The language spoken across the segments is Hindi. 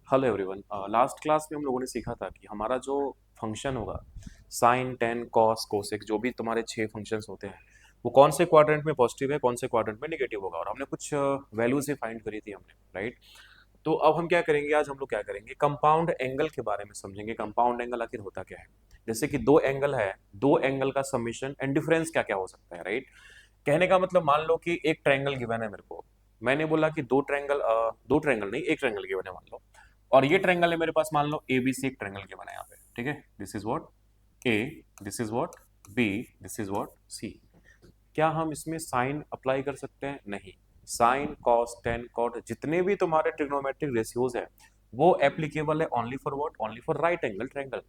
Hello everyone. लास्ट क्लास में हम लोगों ने सीखा था कि हमारा जो फंक्शन होगा साइन टेन कॉस कोसेक जो भी तुम्हारे छह फंक्शंस होते हैं वो कौन से क्वाड्रेंट में पॉजिटिव है कौन से क्वाड्रेंट में नेगेटिव होगा और हमने कुछ वैल्यूज ही फाइंड करी थी हमने, राइट। तो अब हम क्या करेंगे, आज हम लोग क्या करेंगे, कंपाउंड एंगल के बारे में समझेंगे। कंपाउंड एंगल आखिर होता क्या है। जैसे कि दो एंगल है, दो एंगल का समीशन एंड डिफरेंस क्या क्या हो सकता है, राइट। कहने का मतलब मान लो कि एक ट्रायंगल गिवन है मेरे को, मैंने बोला कि दो ट्रायंगल नहीं, एक ट्रायंगल गिवन है मान लो, और ये ट्रायंगल है मेरे पास, मान लो ए बी सी एक ट्रायंगल गिवन है यहाँ पे, ठीक है। This is what A, this is what B, this is what C. क्या हम इसमें साइन अप्लाई कर सकते हैं? नहीं। साइन कॉस टेन कॉट जितने भी तुम्हारे ट्रिग्नोमेट्रिक रेशियोज है वो एप्लीकेबल है only for what, only for right angle triangle.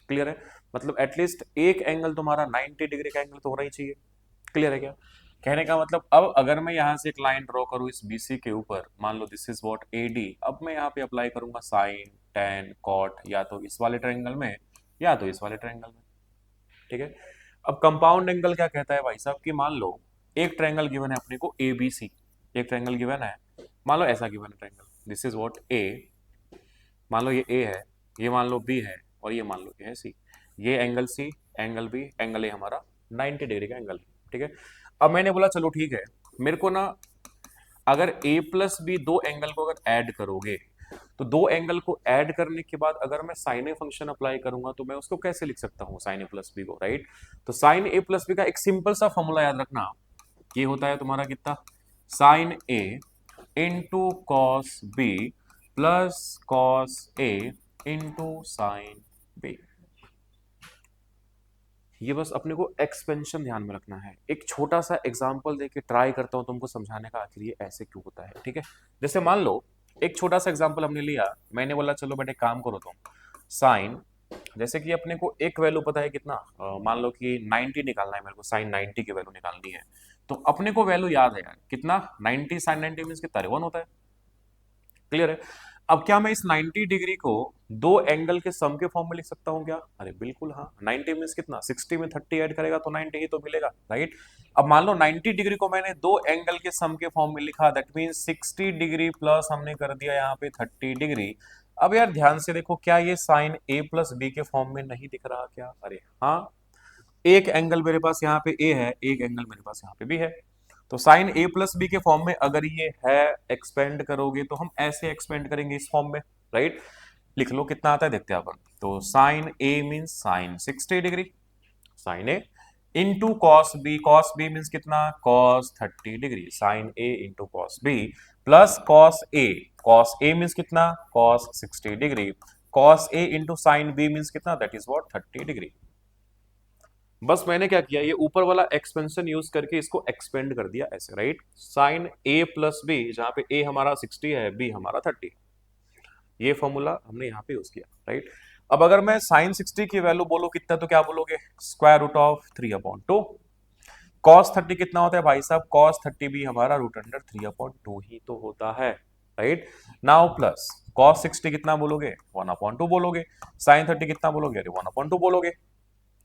Clear है। मतलब एटलीस्ट एक एंगल तुम्हारा 90 डिग्री का एंगल तो होना ही चाहिए। क्लियर है क्या? कहने का मतलब अब अगर मैं यहाँ से एक लाइन ड्रॉ करूँ इस बीसी के ऊपर, मान लो this is what A D, अब मैं यहाँ पे अप्लाई करूंगा साइन टेन कॉट, या तो इस वाले ट्रायंगल में या तो इस वाले ट्रायंगल में, ठीक है। अब कंपाउंड एंगल क्या कहता है भाई साहब कि मान लो एक ट्रायंगल गिवन है अपने को ए बी सी, एक ट्रायंगल गिवन है, मान लो ऐसा गिवन है ट्रायंगल, दिस इज व्हाट ए, मान लो ये ए है, ये मान लो बी है, और ये मान लो ये है सी। ये angle C, angle B, angle A हमारा 90 डिग्री का एंगल, ठीक है। अब मैंने बोला चलो ठीक है, मेरे को ना अगर a प्लस बी दो एंगल को अगर ऐड करोगे तो दो एंगल को ऐड करने के बाद अगर मैं साइन ए फंक्शन अप्लाई करूंगा तो मैं उसको कैसे लिख सकता हूँ साइन ए प्लस बी को, राइट। तो साइन ए प्लस बी का एक सिंपल सा फॉर्मूला याद रखना, ये होता है तुम्हारा कितना, sine A into cos B plus cos A into sine B. ये बस अपने को एक्सपेंशन ध्यान में रखना है। एक छोटा सा एग्जांपल देके ट्राई करता हूं तुमको समझाने का आखिर ये ऐसे क्यों होता है, ठीक है। जैसे मान लो एक छोटा सा एग्जांपल हमने लिया, मैंने बोला चलो बेटे काम करो तुम, साइन, जैसे कि अपने को एक वैल्यू पता है कितना, मान लो कि 90 निकालना है मेरे को, साइन 90 की वैल्यू निकालनी है। तो अपने को वैल्यू याद है यार कितना, 90 साइन 90 मीन कितना, 1 होता है। क्लियर है। अब क्या मैं इस 90 डिग्री को दो एंगल के सम के फॉर्म में लिख सकता हूं क्या? अरे बिल्कुल हाँ। 90 मीन्स कितना, 60 में 30 ऐड करेगा तो 90 ही तो मिलेगा, राइट। अब मान लो 90 डिग्री को मैंने दो एंगल के सम के फॉर्म में लिखा, दैट मीन्स 60 डिग्री प्लस हमने कर दिया यहाँ पे 30 डिग्री। अब यार ध्यान से देखो, क्या ये साइन ए प्लस बी के फॉर्म में नहीं दिख रहा क्या? अरे हाँ, एक एंगल मेरे पास यहाँ पे ए है, एक एंगल मेरे पास यहाँ पे भी है। तो साइन ए प्लस बी के फॉर्म में अगर ये है, एक्सपेंड करोगे तो हम ऐसे एक्सपेंड करेंगे इस फॉर्म में, राइट। लिख लो कितना आता है, देखते हैं अपन। तो sine A mean sine 60 degree, sine A into cos B means कितना, cos 30 degree, sine A into cos B plus cos A means कितना, cos 60 degree, cos A into sine B means कितना, दैट इज वॉट 30 डिग्री। बस मैंने क्या किया, ये ऊपर वाला एक्सपेंशन यूज करके इसको एक्सपेंड कर दिया ऐसे, right. Sign A plus B, जहां पे ए हमारा 60 है, बी हमारा 30, ये फॉर्मूला हमने यहाँ पे यूज किया, राइट। अब अगर मैं साइन 60 की वैल्यू बोलो कितना, तो क्या बोलोगे, स्क्वायर रूट ऑफ 3/2। कॉस 30 कितना होता है भाई साहब, कॉस 30 भी हमारा रूट अंडर 3/2 ही तो होता है, राइट। नाउ प्लस कॉस 60 कितना बोलोगे, 1/2 बोलोगे। साइन 30 कितना बोलोगे, अरे 1/2 बोलोगे।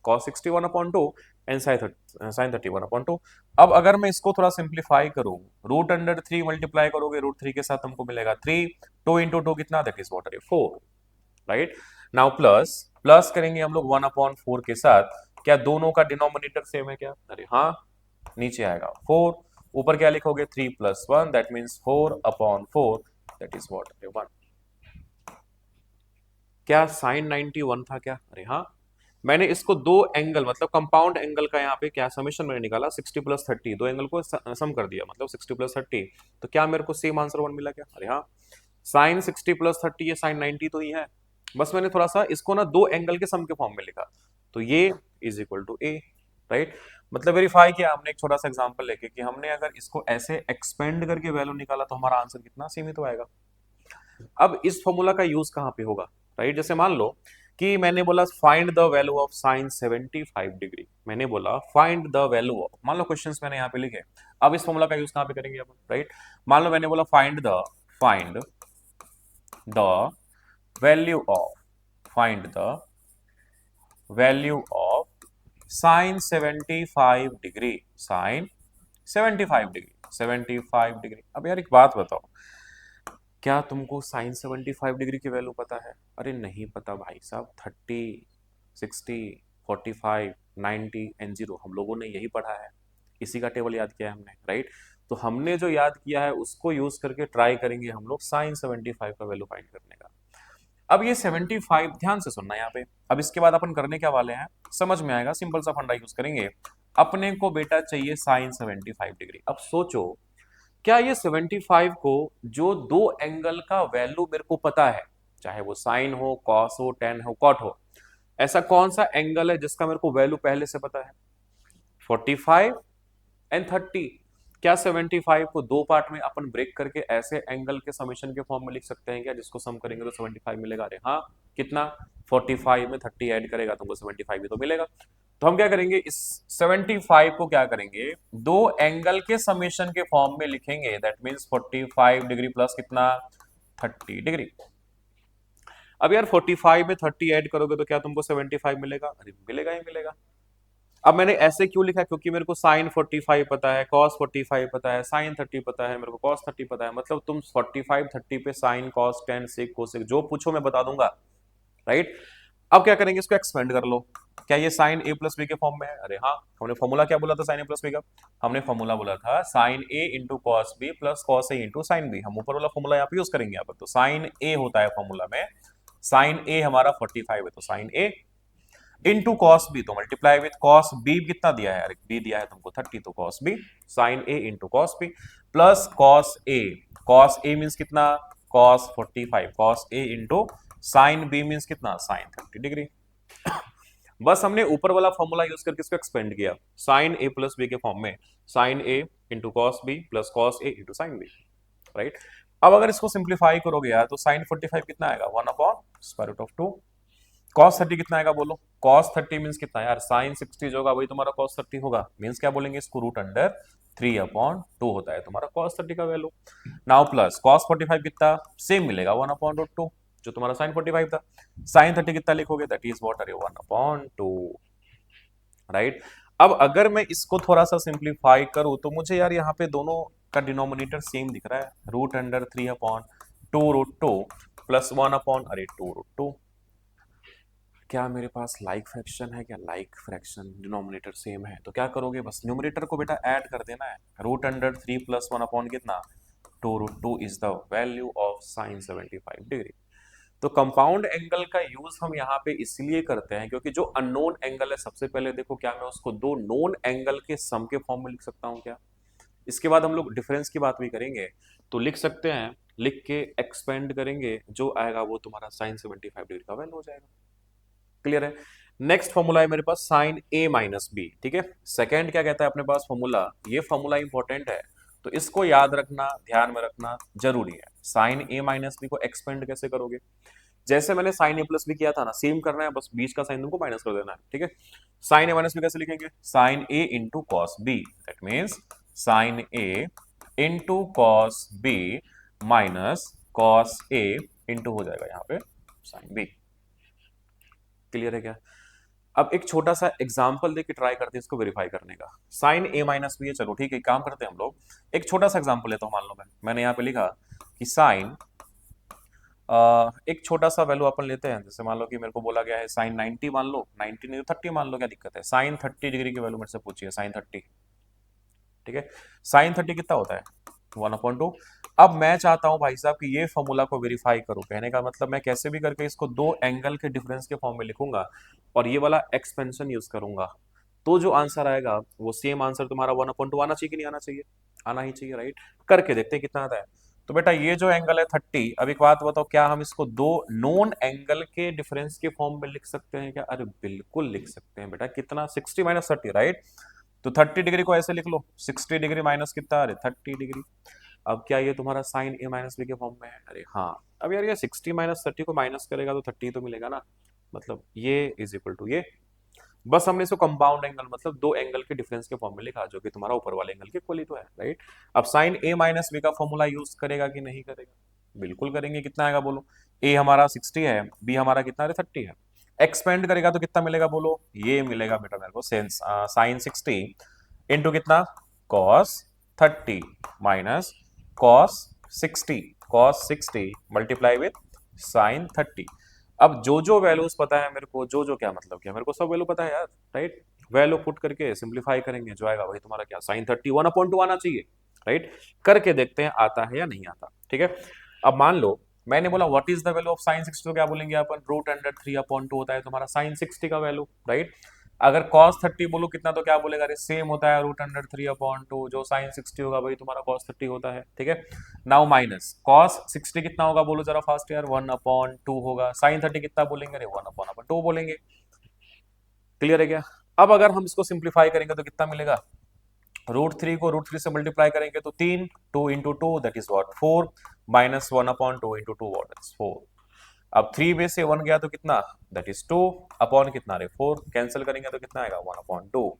cos 60 1/2 and sine 30 1/2। अब अगर मैं इसको थोड़ा सिंप्लीफाई करूं, रूट अंडर 3 मल्टीप्लाई करोगे रूट 3 के साथ, हमको मिलेगा 3, 2 इंटू 2 कितना, दैट इज वॉट, अरे 4, राइट। नाउ प्लस प्लस करेंगे हम लोग 1/4 के साथ, क्या दोनों का डिनोमिनेटर सेम है क्या? अरे हाँ, नीचे आएगा 4, ऊपर क्या लिखोगे, 3 + 1 that means 4/4, that is what, अरे 1। क्या साइन 91 था क्या? अरे हाँ। मैंने इसको दो एंगल मतलब कंपाउंड एंगल का यहाँ पे क्या समेशन मैंने निकाला, 60 + 30, दो एंगल को सम कर दिया, मतलब 60 + 30, तो क्या मेरे को सेम आंसर 1 मिला क्या? अरे हाँ। साइन 60 + 30 ये साइन 90 तो ही है, बस मैंने थोड़ा सा इसको ना दो एंगल के सम के फॉर्म में लिखा, तो ये is equal to A, right. मतलब वेरीफाई किया हमने एक छोटा सा एग्जांपल लेके कि हमने अगर इसको ऐसे एक्सपेंड करके वैल्यू निकाला तो हमारा आंसर कितना सीमित तो आएगा। अब इस फॉर्मूला का यूज कहाँ पे होगा, राइट। जैसे मान लो कि मैंने बोला find the value of sine 75 degree, मैंने बोला फाइंड द वैल्यू ऑफ, मान लो क्वेश्चंस मैंने यहाँ पे लिखे, अब इस फॉर्मूला का यूज कहाँ पे करेंगे अपन, राइट। मान लो मैंने बोला find the value of find the value of sine 75 degree, sine 75 degree, 75 degree. अब यार एक बात बताओ, क्या तुमको साइन 75 डिग्री की वैल्यू पता है? अरे नहीं पता भाई साहब। 30, 60, 45, 90 एंड 0 हम लोगों ने यही पढ़ा है, इसी का टेबल याद किया है हमने, राइट? तो हमने जो याद किया है उसको यूज करके ट्राई करेंगे हम लोग साइन 75 का वैल्यू फाइंड करने का। अब ये 75, ध्यान से सुनना यहाँ पे। अब इसके बाद अपन करने क्या वाले हैं समझ में आएगा, सिंपल सा फंडा यूज करेंगे। अपने को बेटा चाहिए साइन 75 डिग्री। अब सोचो, क्या ये 75 को जो दो एंगल का वैल्यू मेरे को पता है, चाहे वो साइन हो, कॉस हो, टेन हो, कॉट हो, ऐसा कौन सा एंगल है जिसका मेरे को वैल्यू पहले से पता है? 45 एंड 30। क्या 75 को दो पार्ट में अपन ब्रेक करके ऐसे एंगल के समेशन के फॉर्म में लिख सकते हैं क्या, जिसको सम करेंगे तो 75 मिलेगा? अरे हाँ, कितना? 45 में 30 ऐड करेगा तुमको 75 भी तो मिलेगा। तो हम क्या करेंगे, इस 75 को क्या करेंगे, दो एंगल के समेशन के फॉर्म में लिखेंगे। दैट मींस 45 डिग्री प्लस कितना, 30 डिग्री। अब यार 45 में 30 ऐड करोगे तो क्या तुमको 75 मिलेगा? अरे मिलेगा ही मिलेगा। अब मैंने ऐसे क्यों लिखा, क्योंकि मेरे को साइन 45 पता है, कॉस 45 पता है, साइन 30 पता है, मेरे को कॉस 30 पता है। मतलब तुम 45 30 पे sine cos tan sec cosec जो पूछो मैं बता दूंगा, राइट? अब क्या करेंगे, इसको एक्सपेंड कर लो। क्या ये साइन ए प्लस बी के फॉर्म में है? अरे हाँ, हमने फॉर्मूला क्या बोला था साइन ए प्लस बी का? हमने फॉर्मूला बोला था sine A into cos B plus cos A into sine B. हम ऊपर वाला फॉर्मूला यहाँ पे यूज करेंगे यहाँ पर। तो साइन ए होता है फॉर्मूला में, साइन ए हमारा 45 है तो sine A into cos B, तो मल्टीप्लाई विथ कॉस बी कितना दिया है, बी दिया है तुमको 30 तो cos B, sine A into cos B plus cos A. Cos A means कितना, cos 45, cos A into sine B means कितना, साइन 30 डिग्री। बस हमने ऊपर वाला फॉर्मूला यूज करके इसको एक्सपेंड किया, साइन ए प्लस बी के फॉर्म में, sine A into cos B plus cos A into sine B, right? अब अगर इसको सिंप्लीफाई करोगे यार तो साइन 45 कितना आएगा, 1/√2। कॉस 30 कितना आएगा बोलो, कॉस 30 मीन्स कितना यार, साइन 60 जो होगा वही तुम्हारा कॉस 30 होगा। मीन्स क्या बोलेंगे इसको, √3/2 होता है तुम्हारा कॉस 30 का वैल्यू। नाउ प्लस कॉस 45 कितना, सेम मिलेगा 1/√2 जो तुम्हारा साइन 45 था। साइन 30 कितना लिखोगे, दैट इज व्हाट, अरे 1/2, राइट? अब अगर मैं इसको थोड़ा सा सिंप्लीफाई करूं तो मुझे यार यहाँ पे दोनों का डिनोमिनेटर सेम दिख रहा है, √3/2 प्लस 1/√2। क्या मेरे पास लाइक फ्रैक्शन है क्या, लाइक फ्रैक्शन डिनोमिनेटर सेम है तो क्या करोगे, बस न्यूमरेटर को बेटा ऐड कर देना है। √3 प्लस 1 कितना, 2√2 is the value of sine 75 degree. तो कंपाउंड एंगल का यूज हम यहाँ पे इसलिए करते हैं क्योंकि जो अननोन एंगल है, सबसे पहले देखो क्या मैं उसको दो नोन एंगल के सम के फॉर्म में लिख सकता हूँ क्या? इसके बाद हम लोग डिफरेंस की बात भी करेंगे तो लिख सकते हैं, लिख के एक्सपेंड करेंगे, जो आएगा वो तुम्हारा साइन 75 डिग्री का वैल्यू हो जाएगा। क्लियर है? नेक्स्ट फॉर्मूला है मेरे पास साइन ए माइनस बी, ठीक है? सेकेंड क्या कहता है अपने पास फॉर्मूला, ये फॉर्मूला इंपॉर्टेंट है तो इसको याद रखना, ध्यान में रखना जरूरी है। साइन ए माइनस बी को एक्सपेंड कैसे करोगे, जैसे मैंने साइन ए प्लस बी किया था ना, सेम करना है, बस बीच का साइन तुमको माइनस कर देना है, ठीक है? साइन ए माइनस बी कैसे लिखेंगे, sine A into cos B, that means sine A into cos B minus cos A into हो जाएगा यहाँ पे साइन बी। क्लियर है क्या? अब एक छोटा सा एग्जांपल देके ट्राई करते हैं इसको वेरीफाई करने का। साइन ए माइनस बी है, चलो ठीक है, काम करते हैं हम लोग। एक छोटा सा एग्जांपल लेता हूं, मान लो मैंने यहाँ पे लिखा कि साइन एक छोटा सा वैल्यू अपन लेते हैं, जैसे मान लो कि मेरे को बोला गया है साइन 90 मान लो, 90 नहीं तो 30 मान लो, क्या दिक्कत है? साइन 30 डिग्री की वैल्यू मेरे से पूछिए, साइन 30, ठीक है? साइन 30 कितना होता है, 1/2। अब मैं चाहता हूं भाई साहब कि ये फॉर्मूला को वेरीफाई करूं, कहने का मतलब मैं कैसे भी करके इसको दो एंगल के डिफरेंस के फॉर्म में लिखूंगा और ये वाला एक्सपेंशन यूज करूंगा, तो जो आंसर आएगा वो सेम आंसर तुम्हारा 1/2 आना चाहिए कि नहीं आना चाहिए? आना ही चाहिए, राइट? करके देखते हैं कितना आता है। तो बेटा ये जो एंगल है 30, अब एक बात बताओ, क्या हम इसको दो नॉन एंगल के डिफरेंस के फॉर्म में लिख सकते हैं क्या? अरे बिल्कुल लिख सकते हैं बेटा, कितना, 60 माइनस 30, राइट? तो 30 डिग्री को ऐसे लिख लो, 60 डिग्री माइनस कितना, अरे 30 डिग्री। अब क्या ये तुम्हारा साइन ए माइनस बी के फॉर्म में है? अरे हाँ। अब यार ये 60 माइनस 30 को माइनस करेगा तो 30 तो मिलेगा ना, मतलब ये इज इक्वल टू ये। बस हमने इसको कंपाउंड एंगल मतलब दो एंगल के डिफरेंस के फॉर्म में लिखा, जो कि तुम्हारा ऊपर वाले एंगल के इक्वल ही तो है, राइट? अब साइन ए माइनस बी का फॉर्मूला यूज करेगा कि नहीं करेगा? बिल्कुल करेंगे। कितना आएगा बोलो, ए हमारा 60 है, बी हमारा कितना है, 30 है। एक्सपेंड करेगा तो कितना मिलेगा बोलो, ये मिलेगा बेटा मेरे को साइन 60 इंटू कितना, cos 30 minus cos 60 cos 60 multiply with sin 30। अब जो वैल्यूज पता है मेरे को, जो क्या मतलब क्या, मेरे को सब वैल्यू पता है यार, राइट। वैल्यू पुट करके सिंप्लीफाई करेंगे, जो आएगा वही तुम्हारा क्या, sin 30 1/2 आना चाहिए, राइट। करके देखते हैं आता है या नहीं आता, ठीक है। अब मान लो मैंने बोला what is the value of sin 60, तो क्या बोलेंगे अपन, √3/2 होता है तुम्हारा sin 60 का वैल्यू, राइट। अगर cos 30 बोलो कितना, तो क्या बोलेगा, अरे सेम होता है √3/2, जो sin 60 होगा वही तुम्हारा cos 30 होता है, ठीक है। नाउ माइनस cos 60 कितना होगा बोलो जरा फास्ट यार, 1/2 होगा। sin 30 कितना बोलेंगे, अरे 1/2 बोलेंगे। क्लियर है क्या। अब अगर हम इसको सिंप्लीफाई करेंगे तो कितना मिलेगा, √3 को √3 से मल्टीप्लाई करेंगे तो 3, 2 into 2 that is what 4, minus 1/2 into 2 what is 4। अब 3 में से 1 गया तो कितना, दैट इज 2, अपॉन कितना रे 4, कैंसिल करेंगे तो कितना आएगा 1/2।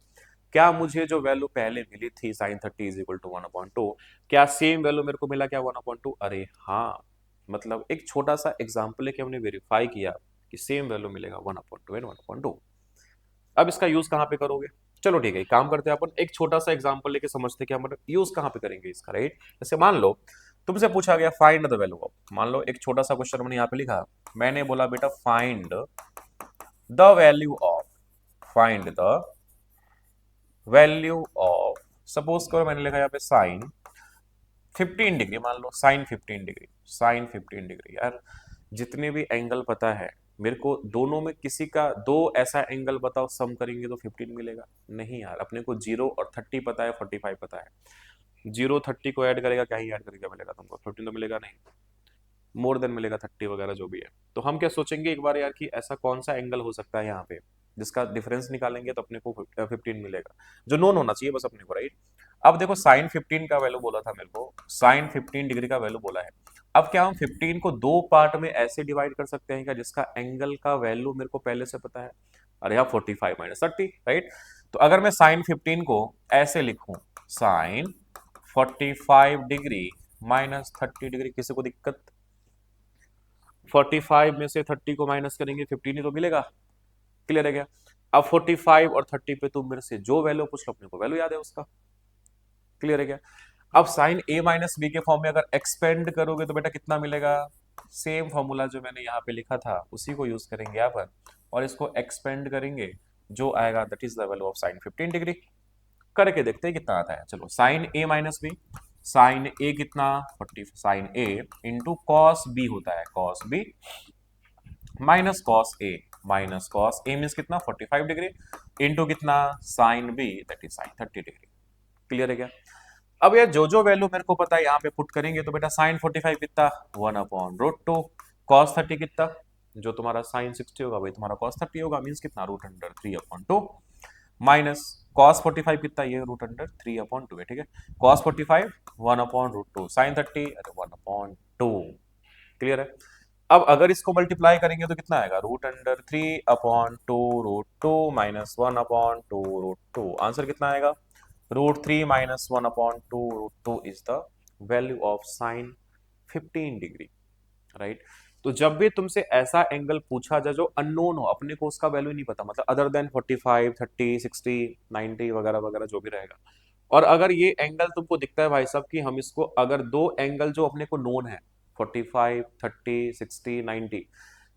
क्या मुझे जो वैल्यू पहले मिली थी sin 30 इज इक्वल टू 1/2, क्या सेम वैल्यू मेरे को मिला क्या 1/2, अरे हाँ। मतलब एक छोटा सा एग्जांपल है कि हमने वेरीफाई किया कि सेम वैल्यू मिलेगा 1/2 एंड 1/2। अब इसका यूज कहाँ पे करोगे, चलो ठीक है, काम करते हैं अपन, एक छोटा सा एग्जांपल लेके समझते हैं कि हम यूज कहाँ पे करेंगे इसका, राइट। जैसे मान लो तुमसे पूछा गया फाइंड द वैल्यू ऑफ, मान लो एक छोटा सा क्वेश्चन मैंने यहाँ पे लिखा, मैंने बोला बेटा find the value of, find the value of, suppose करो मैंने लिखा यहाँ पे साइन 15 डिग्री, मान लो साइन 15 डिग्री, साइन 15 डिग्री। यार जितने भी एंगल पता है मेरे को, दोनों में किसी का दो ऐसा एंगल बताओ, सम करेंगे तो 15 मिलेगा, नहीं यार। अपने को 0 और 30 पता है, 45 पता है, 0 30 को ऐड करेगा, क्या ही ऐड करेगा, मिलेगा तुमको 15 तो मिलेगा नहीं, मोर देन मिलेगा 30 वगैरह जो भी है। तो हम क्या सोचेंगे एक बार यार कि ऐसा कौन सा एंगल हो सकता है यहाँ पे जिसका डिफरेंस निकालेंगे तो अपने को 15 मिलेगा, जो नोन होना चाहिए बस अपने को, राइट। अब देखो साइन 15 का वैल्यू बोला था मेरे को, साइन 15 डिग्री का वैल्यू बोला है। अब क्या हम 15 को दो पार्ट में ऐसे डिवाइड कर सकते हैं क्या जिसका एंगल का वैल्यू मेरे को पहले से पता है, अरे यहाँ 45 माइनस 30, राइट। तो अगर मैं साइन 15 को ऐसे लिखूं, साइन 45 डिग्री माइनस 30 डिग्री, किसी को दिक्कत, 45 में से 30 को माइनस करेंगे 15 ही तो मिलेगा, क्लियर है क्या। अब 45 और 30 पे तुम मेरे से जो वैल्यू पूछ लो अपने को वैल्यू याद है उसका, क्लियर है क्या। अब साइन a माइनस बी के फॉर्म में अगर एक्सपेंड करोगे तो बेटा कितना मिलेगा, सेम फॉर्मूला जो मैंने यहाँ पे लिखा था उसी को यूज करेंगे यहाँ पर, और इसको एक्सपेंड करेंगे, जो आएगा that is the value of sine 15 degree. करके देखते हैं कितना आता है, चलो sine a minus B, sine a कितना 40, sine a into cos b होता है, cos b minus cos a, minus cos a means कितना 45 डिग्री, इंटू कितना sine b that is sine 30 degree, clear है क्या। अब यार जो वैल्यू मेरे को पता है यहाँ पे पुट करेंगे तो बेटा साइन 45 कितना 1/√2, कॉस 30 कितना, जो तुम्हारा साइन 60 होगा वही तुम्हारा कॉस 30 होगा, मीन्स कितना √3/2, माइनस कॉस 45 कितना, ये √3/2 है, ठीक है। कॉस 45 1/√2, साइन 30 अरे 1/2, क्लियर है। अब अगर इसको मल्टीप्लाई करेंगे तो कितना आएगा, √3/2√2 माइनस 1/2√2, आंसर कितना आएगा, √3 minus 1/2√2 is the value of sine 15 degree, right. तो जब भी तुमसे ऐसा एंगल पूछा जाए जो अननोन हो, अपने को उसका वैल्यू नहीं पता, मतलब अदर देन 45 30 60 90 वगैरह वगैरह जो भी रहेगा, और अगर ये एंगल तुमको दिखता है भाई साहब कि हम इसको, अगर दो एंगल जो अपने को नोन है 45 30 60 90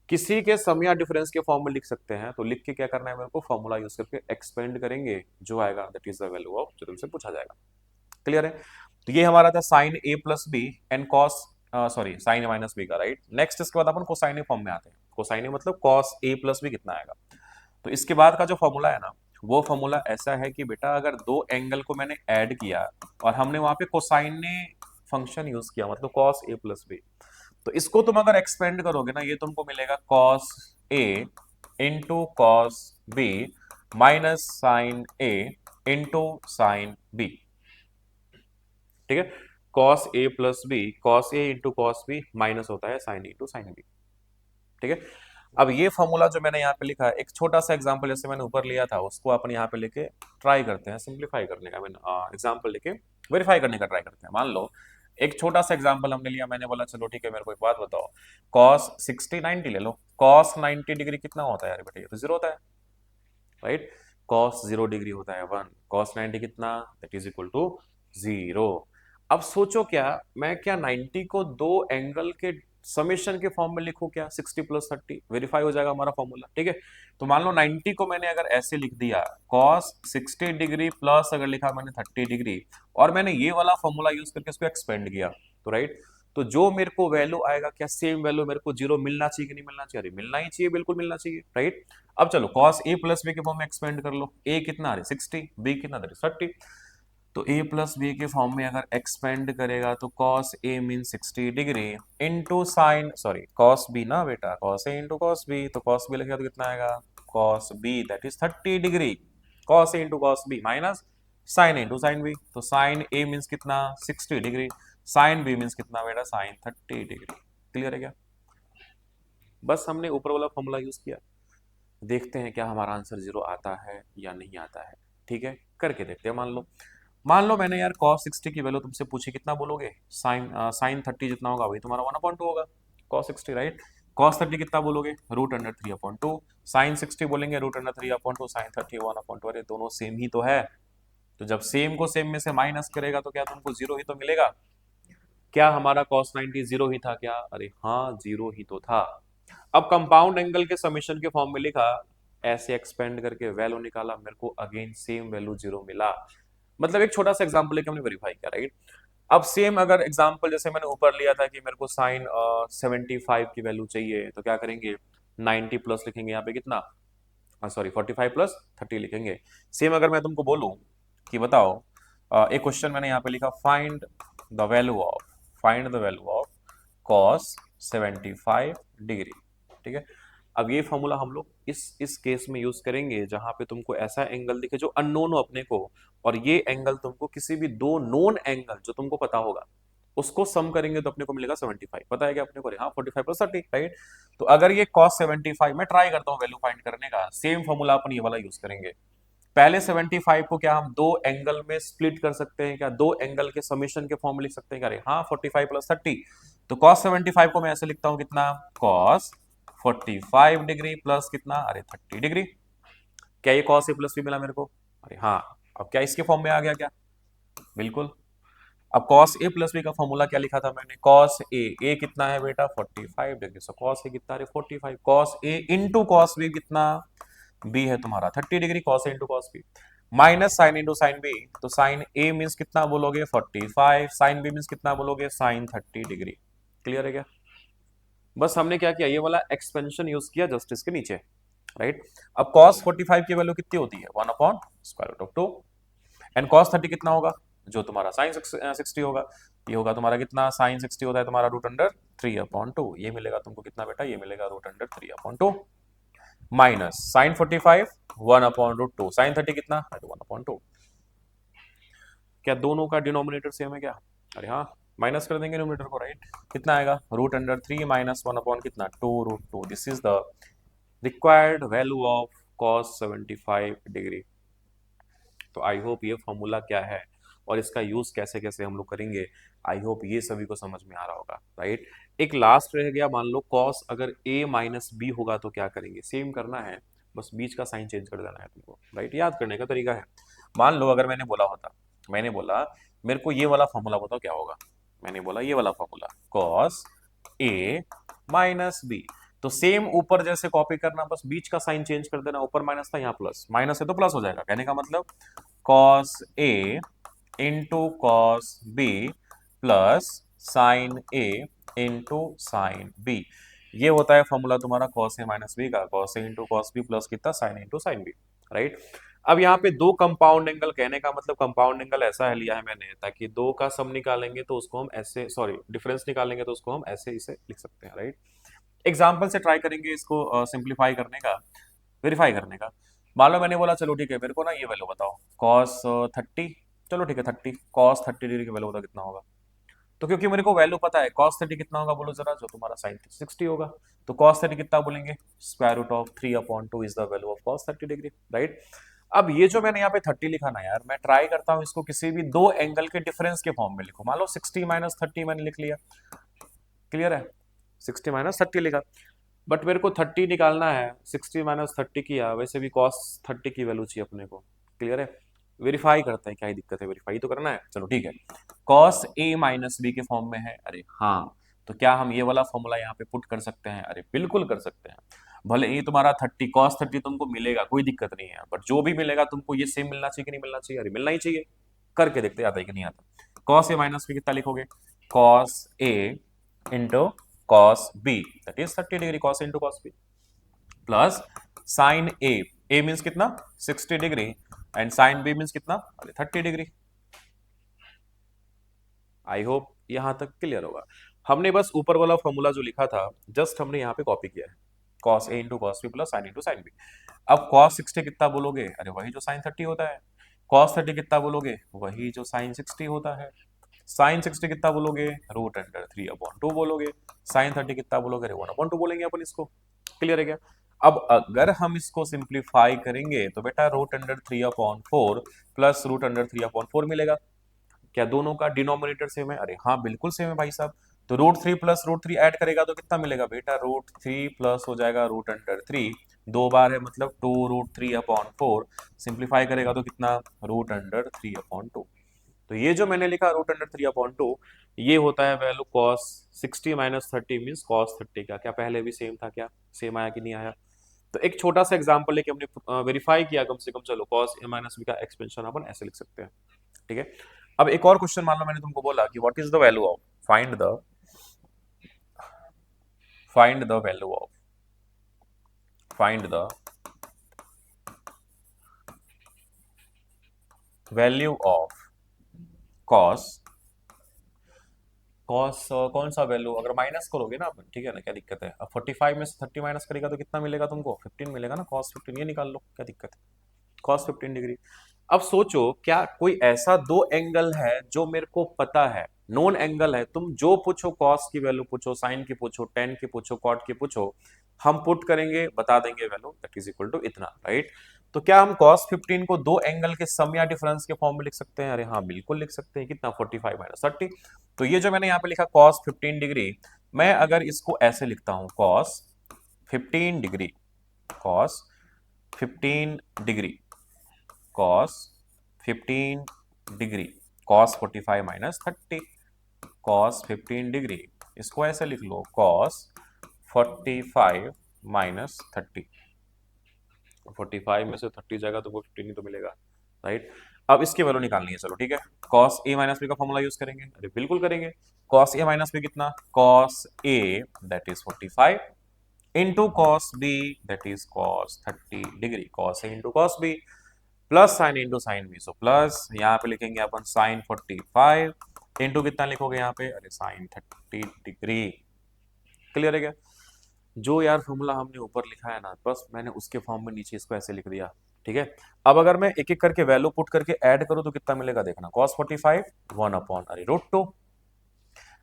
किसी के सम या डिफरेंस के फॉर्म में लिख सकते हैं, तो लिख के क्या करना है मेरे को, फॉर्मूला यूज करके एक्सपेंड करेंगे, जो आएगा that is the value of, जो तुमसे पूछा जाएगा, क्लियर है। तो ये हमारा था sine a plus B and cos, sorry sine A minus B का, राइट। नेक्स्ट इसके बाद अपन कोसाइन ए फॉर्म में आते हैं, कोसाइन ए मतलब कॉस a प्लस बी कितना आएगा। तो इसके बाद का जो फॉर्मूला है ना, वो फॉर्मूला ऐसा है कि बेटा अगर दो एंगल को मैंने ऐड किया और हमने वहां पे कोसाइन फंक्शन यूज किया, मतलब कॉस a प्लस बी, तो इसको तुम अगर एक्सपेंड करोगे ना, ये तुमको मिलेगा cos a into cos B minus sine a into sine B, ठीक है। Cos a plus B, cos a into cos B minus होता है साइन इंटू साइन बी, ठीक है। अब ये फॉर्मूला जो मैंने यहाँ पे लिखा है, एक छोटा सा एग्जांपल जैसे मैंने ऊपर लिया था उसको अपन यहाँ पे लेके ट्राई करते हैं सिंप्लीफाई करने का, एग्जांपल लेके वेरीफाई करने का ट्राई करते हैं। मान लो एक छोटा सा एग्जांपल हमने लिया, मैंने बोला चलो ठीक है मेरे को एक बात बताओ, कॉस 60 90 ले लो, कॉस 90 डिग्री कितना होता है यार बेटा, ये तो 0 होता है, राइट। कॉस 0 डिग्री होता है 1, कॉस 90 कितना, दैट इज इक्वल टू 0। अब सोचो क्या, मैं क्या 90 को दो एंगल के समेशन के फॉर्म में लिखूं क्या, 60 प्लस 30 वेरीफाई हो जाएगा हमारा फॉर्मूला, ठीक है। तो मान लो 90 को मैंने अगर ऐसे लिख दिया, cos 60 डिग्री प्लस अगर लिखा मैंने 30 डिग्री, और मैंने ये वाला फॉर्मूला यूज करके इसको एक्सपेंड किया, तो राइट, तो जो मेरे को वैल्यू आएगा, क्या सेम वैल्यू मेरे को जीरो मिलना चाहिए कि नहीं मिलना चाहिए? अरे मिलना ही चाहिए, बिल्कुल मिलना चाहिए, राइट। अब चलो cos a प्लस बी के फॉर्म में एक्सपेंड कर लो, a कितना, अरे 60, b कितना, अरे 30, तो a प्लस बी के फॉर्म में अगर एक्सपेंड करेगा तो cos a mean 60 degree into sine, sorry cos b ना बेटा, cos a into cos b, तो cos b लिखेगा तो कितना आएगा, cos b that is 30 degree, cos a into cos b minus sign into sine b, तो साइन a मीन्स कितना, 60 डिग्री, साइन b मीन्स कितना बेटा, साइन 30 डिग्री। क्लियर है क्या? बस हमने ऊपर वाला फॉर्मूला यूज किया, देखते हैं क्या हमारा आंसर जीरो आता है या नहीं आता है, ठीक है, करके देखते हैं। मान लो मैंने यार cos 60 की वैल्यू तुमसे पूछी, कितना बोलोगे, साइन 30 जितना होगा वही तुम्हारा 1/2 होगा, cos 60, राइट। cos 30 कितना बोलोगे, √3/2, साइन 60 बोलेंगे √3/2, साइन 30 1/2, अरे दोनों सेम ही तो है, तो जब सेम को सेम में से माइनस करेगा तो क्या तुमको जीरो ही तो मिलेगा। क्या हमारा cos 90 जीरो ही था क्या? अरे हाँ, जीरो ही तो था। अब कंपाउंड एंगल के समेशन के फॉर्म में लिखा, ऐसे एक्सपेंड करके वैल्यू निकाला, मेरे को अगेन सेम वैल्यू जीरो मिला। मतलब एक छोटा सा एग्जांपल लेके हमने वेरीफाई किया, राइट। अब सेम अगर एग्जांपल जैसे मैंने ऊपर लिया था कि मेरे को साइन 75 की वैल्यू चाहिए, तो क्या करेंगे, 90 प्लस लिखेंगे यहाँ पे कितना, सॉरी 45 प्लस 30 लिखेंगे। सेम अगर मैं तुमको बोलूं कि बताओ, एक क्वेश्चन मैंने यहाँ पे लिखा, find the value of cos 75 degree, ठीक है। अब ये फॉर्मूला हम लोग इस केस में यूज करेंगे जहां पे तुमको ऐसा एंगल दिखे जो अननोन हो अपने को, और ये एंगल तुमको किसी भी दो नोन एंगल जो तुमको पता होगा उसको सम करेंगे तो अपने को मिलेगा 75, पता है क्या अपने को, हाँ 45 प्लस 30, राइट। तो अगर ये cos 75, मैं ट्राई करता हूँ वैल्यू फाइंड करने का, सेम फॉर्मूला अपन ये वाला यूज करेंगे। पहले 75 को क्या हम दो एंगल में स्प्लिट कर सकते हैं क्या, दो एंगल के समीशन के फॉर्म में लिख सकते हैं क्या, अरे हाँ 45 प्लस 30, तो cos 75 को मैं ऐसे लिखता हूं कितना, cos 45 डिग्री प्लस कितना, अरे 30 डिग्री। क्या ये cos a प्लस b मिला मेरे को? अरे हाँ। अब क्या इसके फॉर्म में आ गया क्या? बिल्कुल। अब cos a प्लस बी का फॉर्मूला क्या लिखा था मैंने, cos a कितना है बेटा, 45 डिग्री, सो cos a कितना, अरे 45, cos a into cos b कितना, b है तुम्हारा 30 degree, cos a into cos b minus sign into sine b, तो साइन a मीन्स कितना बोलोगे 45, साइन b मीन्स कितना बोलोगे, साइन 30 डिग्री। क्लियर है क्या? बस हमने क्या किया, ये वाला एक्सपेंशन यूज किया जस्ट इसके नीचे, राइट। अब cos 45 की वैल्यू कितनी होती है, 1/√2, एंड cos 30 कितना होगा, जो तुम्हारा साइन 60 होगा, ये होगा तुम्हारा कितना, साइन 60 होता है तुम्हारा √3/2, ये मिलेगा तुमको कितना बेटा, ये मिलेगा √3/2 माइनस साइन 45 1/√2, साइन 30 कितना, 1/2। क्या दोनों का डिनोमिनेटर सेम है क्या? अरे हाँ, माइनस कर देंगे डिनोमिनेटर को, राइट। कितना आएगा, √3 माइनस 1 कितना, 2√2, this is the required value of cos 75 degree. तो आई होप ये फॉर्मूला क्या है और इसका यूज कैसे कैसे हम लोग करेंगे, आई होप ये सभी को समझ में आ रहा होगा, राइट। एक लास्ट रह गया, मान लो कॉस अगर a माइनस बी होगा तो क्या करेंगे, सेम करना है, बस बीच का साइन चेंज कर देना है तुमको, राइट। याद करने का तरीका है, मान लो अगर मैंने बोला मेरे को ये वाला फॉर्मूला बताओ क्या होगा, मैंने बोला ये वाला formula cos a minus B, तो सेम ऊपर जैसे कॉपी करना, बस बीच का साइन चेंज कर देना, ऊपर माइनस था यहाँ प्लस, माइनस है तो प्लस हो जाएगा, कहने का मतलब cos a into cos b plus sine a into sine b, ये होता है फॉर्मूला तुम्हारा cos a माइनस बी का, cos a into cos b plus कितना, sine into sine b, right. अब यहाँ पे दो कंपाउंड एंगल, कहने का मतलब कंपाउंड एंगल ऐसा है लिया है मैंने ताकि दो का सम निकालेंगे तो उसको हम ऐसे, सॉरी डिफरेंस निकालेंगे तो उसको हम ऐसे इसे लिख सकते हैं, राइट। एग्जाम्पल से ट्राई करेंगे इसको सिंप्लीफाई करने का, वेरीफाई करने का। मान लो मैंने बोला चलो ठीक है, मेरे को ना ये वैल्यू बताओ cos 30, चलो ठीक है 30, cos 30 डिग्री की वैल्यू बताओ कितना होगा, तो क्योंकि मेरे को वैल्यू पता है cos 30 कितना होगा, बोलो जरा, जो तुम्हारा sin 60 होगा, तो cos 30 कितना बोलेंगे, √3/2 is the value of cos 30 degree, right. अब ये जो मैंने यहाँ पे 30 लिखा ना यार, मैं ट्राई करता हूँ इसको किसी भी दो एंगल के डिफरेंस के फॉर्म में लिखो, मान लो 60 माइनस 30 मैंने लिख लिया, क्लियर है, 60 माइनस 30 लिखा, बट मेरे को 30 निकालना है, 60 माइनस 30 किया, वैसे भी cos 30 की वैल्यू चाहिए अपने को, क्लियर है। वेरीफाई करते हैं, क्या ही दिक्कत है, वेरीफाई तो करना है, चलो ठीक है। कॉस ए माइनस बी के फॉर्म में है, अरे हाँ, तो क्या हम ये वाला फॉर्मूला यहाँ पे पुट कर सकते हैं? अरे बिल्कुल कर सकते हैं। भले ये तुम्हारा 30 कॉस 30 तुमको मिलेगा, कोई दिक्कत नहीं है, बट जो भी मिलेगा तुमको ये सेम मिलना चाहिए कि नहीं मिलना चाहिए? अरे मिलना ही चाहिए। करके देखते आता है कि नहीं आता। कॉस ए माइनस बी कितना लिखोगे? Cos A into cos B that is 30 degree, cos into cos B, plus sine A, A means कितना 60 degree, and sine B means कितना? अरे 30 डिग्री। आई होप यहां तक क्लियर होगा। हमने बस ऊपर वाला फॉर्मूला जो लिखा था जस्ट हमने यहाँ पे कॉपी किया है, cos A into cos B plus sine into sine B. अब कॉस 60 कितना बोलोगे? अरे वही जो साइन 30 होता है। कॉस 30 कितना बोलोगे? वही जो साइन 60 होता है। साइन 60 कितना बोलोगे? रूट अंडर 3/2 बोलोगे। साइन 30 कितना बोलोगे? अरे 1/2 बोलेंगे अपन इसको। क्लियर है क्या? अब अगर हम इसको सिंप्लीफाई करेंगे तो बेटा root under 3/4 plus root under 3/4 मिलेगा। क्या दोनों का डिनोमिनेटर सेम है? अरे हाँ बिल्कुल सेम है भाई साहब। तो रूट 3 प्लस रूट 3 ऐड करेगा तो कितना मिलेगा बेटा? रूट 3 प्लस हो जाएगा रूट अंडर 3, 2 बार है मतलब 2√3/4, सिंप्लीफाई करेगा तो कितना? Root under 3/2। तो ये जो मैंने लिखा रूट अंडर 3/2, ये होता है value cos 60 minus 30 means cos 30 का। क्या पहले भी सेम था? क्या सेम आया कि नहीं आया? तो एक छोटा सा एग्जांपल लेके हमने वेरीफाई किया कम से कम। चलो कॉस ए माइनस बी का एक्सपेंशन अपन ऐसे लिख सकते हैं, ठीक है। अब एक और क्वेश्चन मान लो मैंने तुमको बोला कि what is the value of, find the value of find the value of cos cos कौन सा वैल्यू? अगर माइनस करोगे ना अपन, ठीक है ना, क्या दिक्कत है? अब 45 में से 30 माइनस करेगा तो कितना मिलेगा तुमको? 15 मिलेगा ना, कॉस 15, ये निकाल लो, क्या दिक्कत है? Cos 15 degree. अब सोचो क्या कोई ऐसा दो एंगल है जो मेरे को पता है, नोन एंगल है, तुम जो पूछो, कॉस की वैल्यू पूछो, साइन की पूछो, टेन की पूछो, कॉट की पूछो, हम पुट करेंगे, बता देंगे value that is equal to इतना, राइट? तो क्या हम कॉस 15 को दो एंगल के सम या डिफरेंस के फॉर्म में लिख सकते हैं? अरे हाँ बिल्कुल लिख सकते हैं। कितना? 45 माइनस 30। तो ये जो मैंने यहाँ पे लिखा कॉस 15 डिग्री, मैं अगर इसको ऐसे लिखता हूं, cos 15 degree, cos 15 degree, cos 15 degree, cos 45 minus 30, cos 15 degree, इसको ऐसे लिख लो, कॉस 45 माइनस 30। 45 में से 30 जाएगा तो वो 15 ही तो मिलेगा, राइट? अब इसकी वैल्यू निकालनी है, चलो ठीक है। कॉस ए माइनस बी का फॉर्मूला यूज करेंगे, अरे बिल्कुल करेंगे। कॉस ए माइनस बी कितना? Cos A that is 45 into cos B that is cos 30 degree, cos A into cos B plus sine into sine B, so plus यहाँ पे लिखेंगे अपन साइन 45 इंटू कितना लिखोगे यहाँ पे? अरे साइन 30 डिग्री। क्लियर है क्या? जो यार फॉर्मूला हमने ऊपर लिखा है ना, बस मैंने उसके फॉर्म में नीचे इसको ऐसे लिख दिया, ठीक है। अब अगर मैं एक एक करके वैल्यू पुट करके ऐड करूं तो कितना मिलेगा देखना, cos 45 1/√2,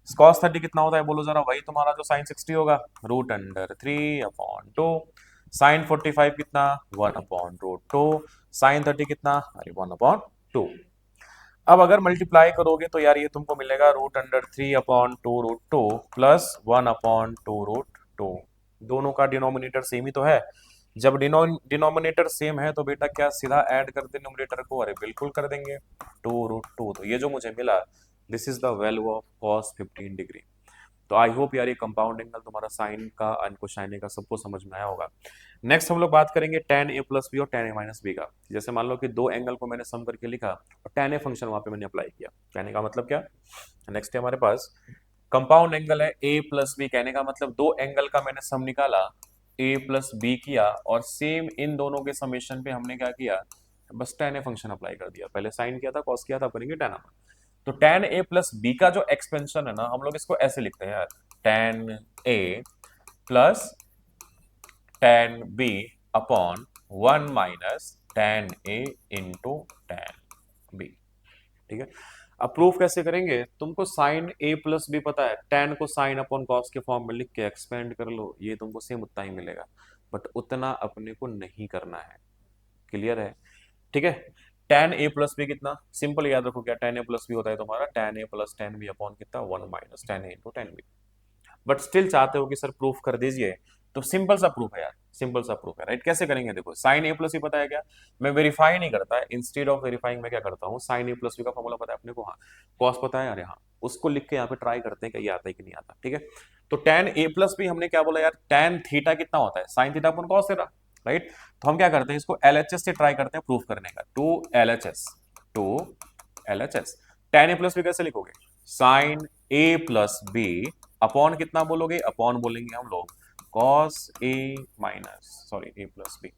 cos 30 कितना होता है बोलो जरा? वही तुम्हारा जो sin 60 होगा, रूट अंडर 3/2, sin 45 कितना? 1/√2, sin 30 कितना? अरे 1/2। अब अगर मल्टीप्लाई करोगे तो यार ये तुमको मिलेगा रूट अंडर 3/2√2 प्लस 1/2√2। दोनों का डिनोमिनेटर सेम ही तो है। जब डिनोमिनेटर सेम है तो बेटा क्या सीधा ऐड कर दे न्यूमरेटर को? अरे बिल्कुल कर देंगे, 2√2। तो ये जो मुझे मिला, this is the value of cos 15 degree. तो आई होप यार ये कंपाउंड एंगल तुम्हारा साइन का और कोसाइन का सबको समझ में आया होगा। नेक्स्ट हम लोग बात करेंगे tan a प्लस बी और tan a माइनस बी का। जैसे मान लो कि दो एंगल को मैंने सम करके लिखा और tan a फंक्शन वहां पे मैंने अप्लाई किया। कहने का मतलब क्या? नेक्स्ट है हमारे पास कंपाउंड एंगल है a प्लस बी, कहने का मतलब दो एंगल का मैंने सम निकाला, a प्लस बी किया, और सेम इन दोनों के समेशन पे हमने क्या किया? बस tan a फंक्शन अप्लाई कर दिया। पहले साइन किया था, कॉस किया था, अब करेंगे tan a। तो tan a प्लस बी का जो एक्सपेंशन है ना, हम लोग इसको ऐसे लिखते हैं यार, tan a plus tan b upon 1 minus tan a into tan b, ठीक है। अब प्रूफ कैसे करेंगे? तुमको साइन a प्लस बी पता है, tan को साइन अपॉन कॉस के फॉर्म में लिख के एक्सपेंड कर लो, ये तुमको सेम उतना ही मिलेगा, बट उतना अपने को नहीं करना है। क्लियर है? ठीक है। tan a प्लस बी कितना? सिंपल याद रखो, क्या tan a प्लस बी होता है तुम्हारा tan a plus tan b upon कितना? 1 minus tan a into tan b। But still चाहते हो कि सर प्रूफ कर दीजिए, तो सिंपल सा प्रूफ है यार, सिंपल सा प्रूफ है, राइट। कैसे करेंगे देखो, साइन ए प्लस बी पता है क्या, मैं वेरीफाई नहीं करता, इंस्टेड ऑफ वेरीफाइंग मैं क्या करता हूँ, साइन ए प्लस बी का फॉर्मूला पता है अपने को, हाँ, कॉस पता है, अरे हाँ, उसको लिख के यहाँ पे ट्राई करते हैं कि ये आता है कि नहीं आता, ठीक है। तो टेन ए प्लस बी हमने क्या बोला यार, टेन थीटा कितना होता है, साइन थीटा अपन कॉस थीटा, राइट। तो हम क्या करते हैं, इसको एलएचएस से ट्राई करते हैं प्रूफ करने का, to LHS, to LHS, tan A plus B कैसे लिखोगे, sine A plus B upon कितना बोलोगे, अपॉन बोलेंगे हम लोग cos A minus sorry A plus B,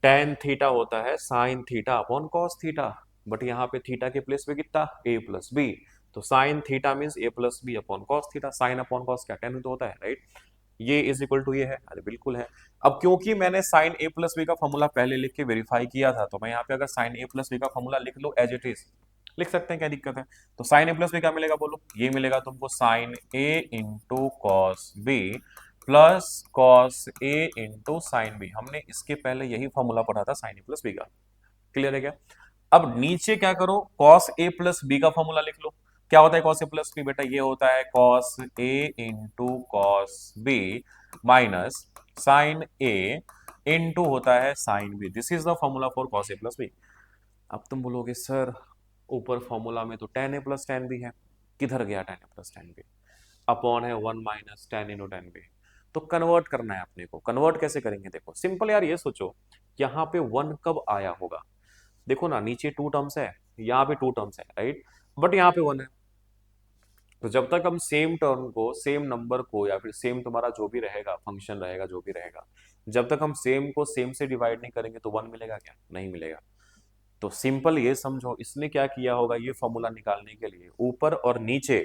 tan theta होता है sine theta upon cos theta, but यहाँ पे थीटा के प्लेस पे कितना ए प्लस बी, तो sine theta means A plus B upon cos theta, sine upon cos क्या टेन तो होता है, राइट। ये इज इक्वल टू ये है, अरे बिल्कुल है। अब क्योंकि मैंने साइन ए प्लस बी का फॉर्मूला पहले लिख के वेरीफाई किया था, तो मैं यहाँ पे अगर साइन ए प्लस बी का फॉर्मूला लिख लो एज इट इज, लिख सकते हैं, क्या दिक्कत है। तो साइन ए प्लस बी क्या मिलेगा बोलो, ये मिलेगा तुमको sine A into cos B plus cos A into sine B, हमने इसके पहले यही फॉर्मूला पढ़ा था साइन ए प्लस बी का, क्लियर है क्या। अब नीचे क्या करो, कॉस ए प्लस बी का फॉर्मूला लिख लो, क्या होता है कॉस ए प्लस बी, बेटा ये होता है cos A into cos B minus sine A into होता है sine B, this is the formula for cos A plus B. अब तुम बोलोगे सर ऊपर फॉर्मूला में तो tan A plus tan B है, किधर गया tan A plus tan B, upon है one minus tan into tan B, तो कन्वर्ट करना है अपने को, कन्वर्ट कैसे करेंगे देखो, सिंपल यार, ये सोचो यहाँ पे वन कब आया होगा, देखो ना नीचे टू टर्म्स है, यहाँ पे टू टर्म्स है, राइट, बट यहाँ पे वन है, तो जब तक हम सेम टर्म को, सेम नंबर को, या फिर सेम तुम्हारा जो भी रहेगा फंक्शन रहेगा जो भी रहेगा, जब तक हम सेम को सेम से डिवाइड नहीं करेंगे तो वन मिलेगा क्या, नहीं मिलेगा। तो सिंपल ये समझो इसने क्या किया होगा, ये फॉर्मूला निकालने के लिए ऊपर और नीचे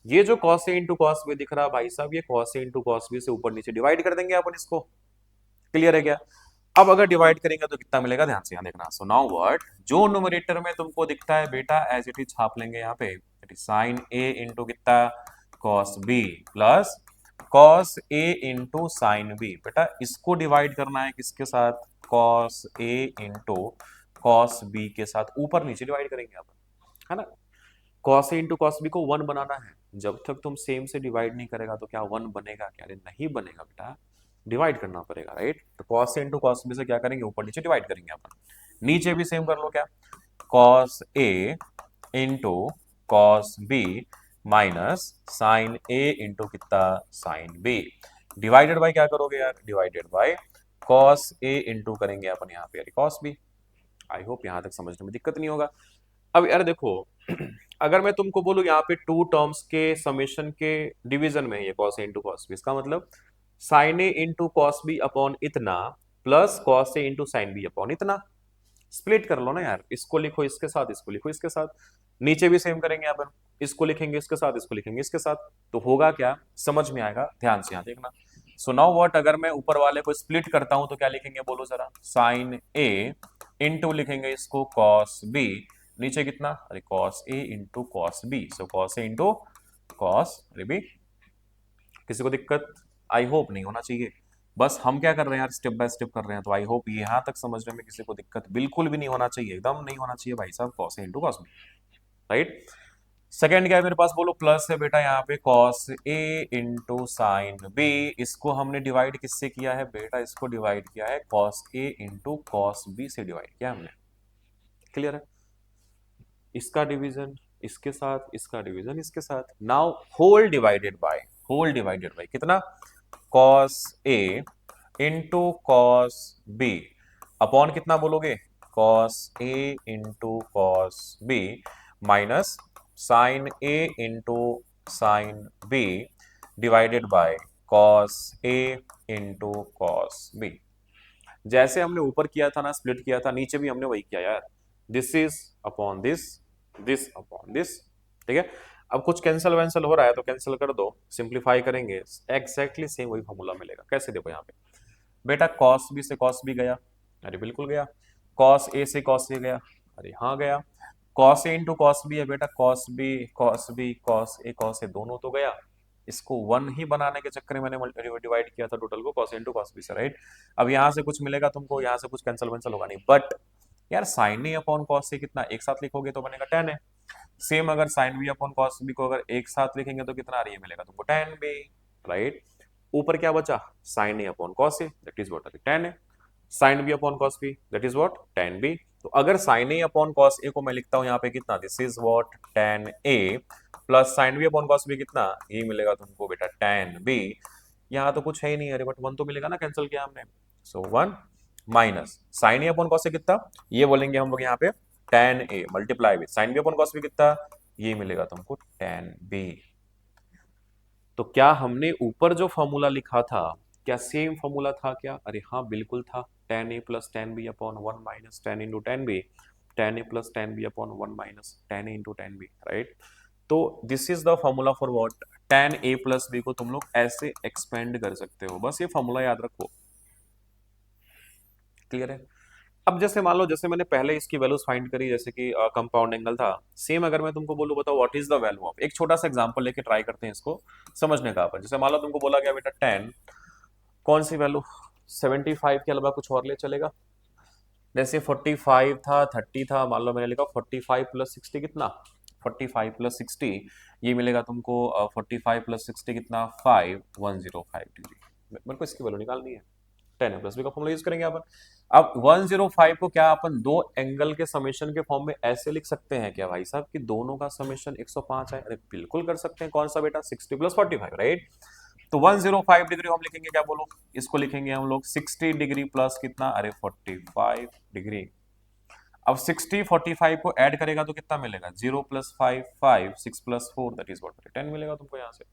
ये जो cos a into cos B दिख रहा है भाई साहब, ये cos a into cos B से ऊपर नीचे डिवाइड कर देंगे अपन इसको, क्लियर है क्या। अब अगर डिवाइड करेंगे तो कितना मिलेगा, ध्यान से यहाँ देखना, सो नाउ व्हाट, जो न्यूमरेटर में तुमको दिखता है बेटा एज इट इज छाप लेंगे यहाँ पे, it is sine A into कितना cos B plus cos A into sine B, बेटा इसको डिवाइड करना है किसके साथ, cos A into cos B के साथ, ऊपर नीचे डिवाइड करेंगे अपन, है ना। Cos A into cos B को वन बनाना है, जब तक तुम सेम से डिवाइड नहीं करेगा तो क्या वन बनेगा क्या, अरे नहीं बनेगा बेटा, डिवाइड करना पड़ेगा, राइट। तो cos A into cos B से क्या करेंगे, ऊपर नीचे डिवाइड करेंगे अपन, नीचे भी सेम कर लो, क्या cos A into cos B minus sine A into कितना साइन बी, डिवाइडेड बाय क्या करोगे यार, divided by cos A into करेंगे अपन यहाँ पे कॉस बी। आई होप यहां तक समझने में दिक्कत नहीं होगा। अब यार देखो अगर मैं तुमको बोलूं यहाँ पे टू टर्म्स के समेशन के डिवीजन में ये cos a into cos B, इसका मतलब sine A into cos B upon इतना plus cos a into sine B upon इतना, स्प्लिट कर लो ना यार, इसको लिखो इसके साथ, इसको लिखो इसके साथ, नीचे भी सेम करेंगे अपन, इसको लिखेंगे इसके साथ, इसको लिखेंगे इसके साथ, तो होगा क्या, समझ में आएगा, ध्यान से यहाँ देखना। सो नाउ व्हाट, अगर मैं ऊपर वाले को स्प्लिट करता हूं तो क्या लिखेंगे बोलो जरा, साइन ए इंटू लिखेंगे इसको कॉस बी, नीचे कितना, अरे cos A into cos B, so cos A into cos, अरे बी, किसी को दिक्कत, आई होप नहीं होना चाहिए। बस हम क्या कर रहे हैं यार, स्टेप बाय स्टेप कर रहे हैं, तो आई होप यहां तक समझने में किसी को दिक्कत बिल्कुल भी नहीं होना चाहिए, एकदम नहीं होना चाहिए भाई साहब, cos A into cos B, right. Second क्या है मेरे पास बोलो, प्लस है बेटा यहाँ पे cos A into sine B, इसको हमने डिवाइड किससे किया है बेटा, इसको डिवाइड किया है cos A into cos B से डिवाइड किया हमने, क्लियर है। इसका डिवीजन इसके साथ, इसका डिवीजन इसके साथ, नाउ होल डिवाइडेड बाय कितना, cos A into cos B upon कितना बोलोगे, cos A into cos B minus sine A into sine B divided by cos A into cos B. जैसे हमने ऊपर किया था ना, स्प्लिट किया था, नीचे भी हमने वही किया यार, this is upon this upon this, ठीक है। अब कुछ कैंसिल वैंसिल हो रहा है तो कैंसिल कर दो, सिंप्लीफाई करेंगे, एग्जैक्टली सेम वही फॉर्मूला मिलेगा। कैसे देखो यहाँ पे बेटा, कॉस बी से कॉस बी गया, अरे बिल्कुल गया, कॉस ए से कॉस ए गया, अरे हाँ गया, cos A into cos B है बेटा, cos B cos B cos A दोनों तो गया, इसको वन ही बनाने के चक्कर में मैंने डिवाइड किया था टोटल को कॉस इंटू कॉस बी से, राइट। अब यहाँ से कुछ मिलेगा तुमको, यहाँ से कुछ कैंसिल वैंसिल होगा नहीं, बट यार साइन ए अपॉन कॉस से कितना एक साथ लिखोगे तो बनेगा टेन है, सेम अगर sine B upon cos B को अगर एक साथ लिखेंगे तो कितना ये मिलेगा तुमको टेन बी, राइट। ऊपर क्या बचा, sine A upon cos A, that is what tan A, sine B upon cos B, that is what tan B. तो अगर sine A upon cos A को मैं लिखता हूं यहाँ पे कितना, this is what tan A plus sine B upon cos B कितना, ये मिलेगा तुमको बेटा tan बी। यहाँ तो कुछ है ही नहीं, अरे बट वन तो मिलेगा ना, कैंसिल किया हमने, so one minus sine A upon cos A कितना, ये बोलेंगे हम लोग यहाँ पे tan A multiply with sine B upon cos B कितना, ये मिलेगा तुमको tan बी। तो क्या हमने ऊपर जो फॉर्मूला लिखा था क्या सेम फॉर्मूला था क्या, अरे हाँ बिल्कुल था, tan a plus tan b upon 1 minus tan into tan b, tan a plus tan b upon 1 minus tan a into tan b, right. तो this is the formula for what, tan a plus b को तुम लोग ऐसे एक्सपेंड कर सकते हो, बस ये फॉर्मूला याद रखो, क्लियर है। अब जैसे मान लो, जैसे मैंने पहले इसकी वैल्यूज फाइंड करी, जैसे कि कंपाउंड एंगल था, सेम अगर मैं तुमको बोलूं बताओ what is the value of, एक छोटा सा एग्जांपल लेके ट्राई करते हैं इसको समझने का अपन। जैसे मान लो तुमको बोला गया बेटा tan, कौन सी वैल्यू, 75 के अलावा कुछ और ले चलेगा, जैसे 45 था 30 था, मान लो मैंने लिखा 45 प्लस 60 कितना, 45 प्लस 60 ये मिलेगा तुमको 45 प्लस 60 कितना 105 डिग्री। मेरे को इसकी वैल्यू निकालनी है, tan प्लस बी का फॉर्मूला यूज करेंगे अपन। अब 105 को क्या अपन दो एंगल के समेशन के फॉर्म में ऐसे लिख सकते हैं क्या भाई साहब कि दोनों का समेशन 105 है, अरे बिल्कुल कर सकते हैं, कौन सा बेटा 60 प्लस 45, राइट। तो 105 डिग्री हम लिखेंगे क्या बोलो, इसको लिखेंगे हम लोग 60 डिग्री प्लस कितना, अरे 45 डिग्री। अब 60 45 को ऐड करेगा तो कितना मिलेगा, 0 plus 5 5 6 plus 4 that is what 10 मिलेगा तुमको यहाँ से।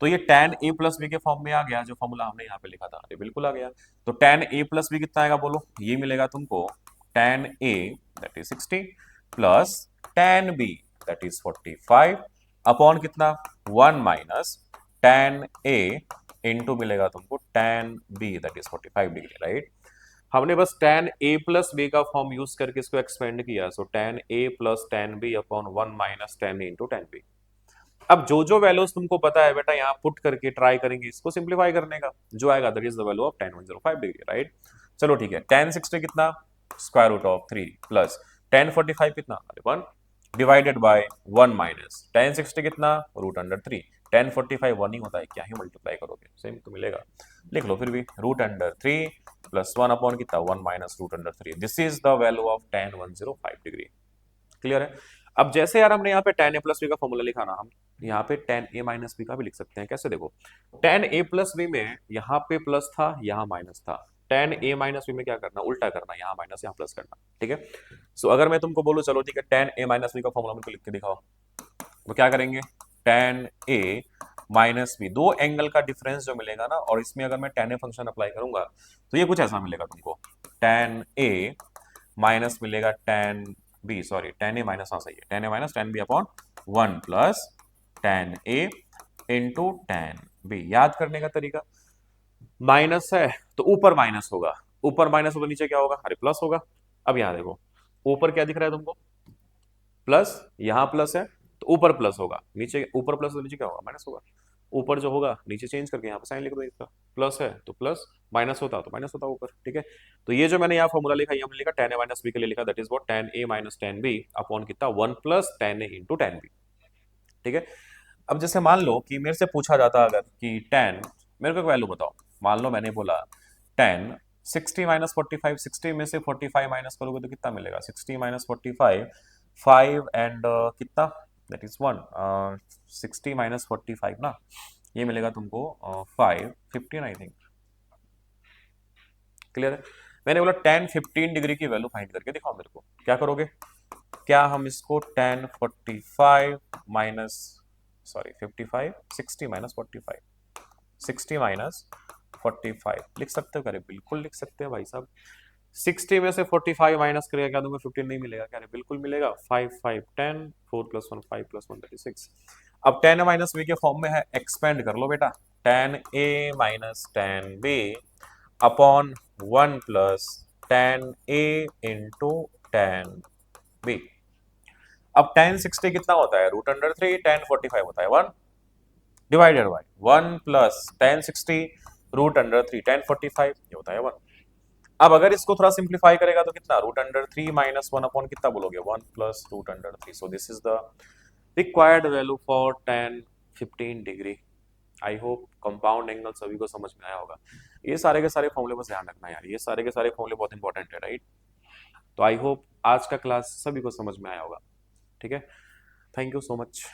तो ये tan a प्लस बी के फॉर्म में आ गया, जो फॉर्मूला हमने यहाँ पे लिखा था, ये बिल्कुल आ गया। तो tan a प्लस बी कितना आएगा बोलो, ये मिलेगा तुमको tan a that is 60 plus tan b that is 45 upon कितना 1 माइनस tan a इंटू मिलेगा तुमको tan b that is 45 degree, right. हमने बस tan a प्लस बी का फॉर्म यूज करके इसको एक्सपेंड किया, सो tan a plus tan b upon 1 minus tan a into tan b। अब जो जो वैल्यूज तुमको पता है बेटा यहाँ पुट करके ट्राई करेंगे इसको सिंप्लीफाई करने का, जो आएगा that is the value of tan 105 degree, right. चलो ठीक है, tan 60 कितना square root of 3 plus tan 45 कितना, अरे 1 डिवाइडेड बाय 1 माइनस tan 60 कितना रूट अंडर 3, tan 45 1 ही होता है, क्या ही मल्टीप्लाई करोगे, सेम तो मिलेगा, लिख लो फिर भी रूट अंडर 3 प्लस 1 अपॉन कितना 1 minus root under 3, this is the value of tan 105 degree, clear है। अब जैसे यार हमने यहाँ पे tan a प्लस बी का फॉर्मूला लिखा ना, हम यहाँ पे tan a माइनस बी का भी लिख सकते हैं, कैसे देखो, tan a प्लस बी में यहाँ पे प्लस था यहाँ माइनस था, tan a माइनस बी में क्या करना, उल्टा करना, यहाँ माइनस यहाँ प्लस करना, ठीक है। सो अगर मैं तुमको बोलूँ चलो ठीक है tan a माइनस बी का फॉर्मूला मेरे को लिख के दिखाओ, तो क्या करेंगे, tan a माइनस बी, दो एंगल का डिफरेंस जो मिलेगा ना, और इसमें अगर मैं tan a फंक्शन अप्लाई करूंगा तो ये कुछ ऐसा मिलेगा तुमको, tan a माइनस मिलेगा tan b, sorry tan a minus, हाँ सही है, tan a minus tan b upon 1 plus tan a into tan b। याद करने का तरीका, माइनस है तो ऊपर माइनस होगा, ऊपर माइनस होगा नीचे क्या होगा, अरे प्लस होगा। अब यहां देखो ऊपर क्या दिख रहा है तुमको, प्लस, यहां प्लस है तो ऊपर प्लस होगा, नीचे ऊपर प्लस तो नीचे क्या होगा, माइनस होगा। ऊपर जो होगा नीचे चेंज करके यहाँ पे साइन लिख दो इसका, प्लस है तो प्लस, माइनस होता तो माइनस होता ऊपर, ठीक है। तो ये जो मैंने यहाँ फॉर्मूला लिखा, ये हमने लिखा tan a माइनस बी के लिए लिखा, that is what tan a minus tan b upon कितना 1 plus tan a into tan b, ठीक है। अब जैसे मान लो कि मेरे से पूछा जाता अगर कि tan, मेरे को एक वैल्यू बताओ, मान लो मैंने बोला tan 60 माइनस 45, 60 में से 45 माइनस करोगे तो कितना मिलेगा, 60 माइनस 45 5 एंड कितना दैट इज 1, 60 माइनस 45 ना, ये मिलेगा तुमको 5 15 आई थिंक, क्लियर है। मैंने बोला tan 15 डिग्री की वैल्यू फाइंड करके दिखाओ मेरे को, क्या करोगे, क्या हम इसको tan 45 minus, sorry 55 60 minus 45, 60 minus 45 लिख सकते हो, क्या, बिल्कुल लिख सकते हैं भाई साहब। 60 में से 45 माइनस करेगा क्या दूंगा, 15 नहीं मिलेगा, क्या बिल्कुल मिलेगा, 5 5 10 4 प्लस 1 5 प्लस 1 36। अब tan a माइनस बी के फॉर्म में है, एक्सपेंड कर लो बेटा, tan a minus tan b upon 1 plus tan a into tan b। अब tan 60 कितना होता है, रूट अंडर 3, tan 45 होता है 1 divided by 1 plus tan 60 root under 3 tan 45 ये होता है 1। अब अगर इसको थोड़ा सिंप्लीफाई करेगा तो कितना, रूट अंडर 3 माइनस 1 अपॉन कितना बोलोगे, 1 plus root under 3, so this is the required value for tan 15 degree, I hope compound angle सभी को समझ में आया होगा। ये सारे के सारे फॉर्मूले बस ध्यान रखना यार, ये सारे के सारे फॉर्मूले बहुत इंपॉर्टेंट है, राइट। तो आई होप आज का क्लास सभी को समझ में आया होगा। ठीक है, थैंक यू सो मच।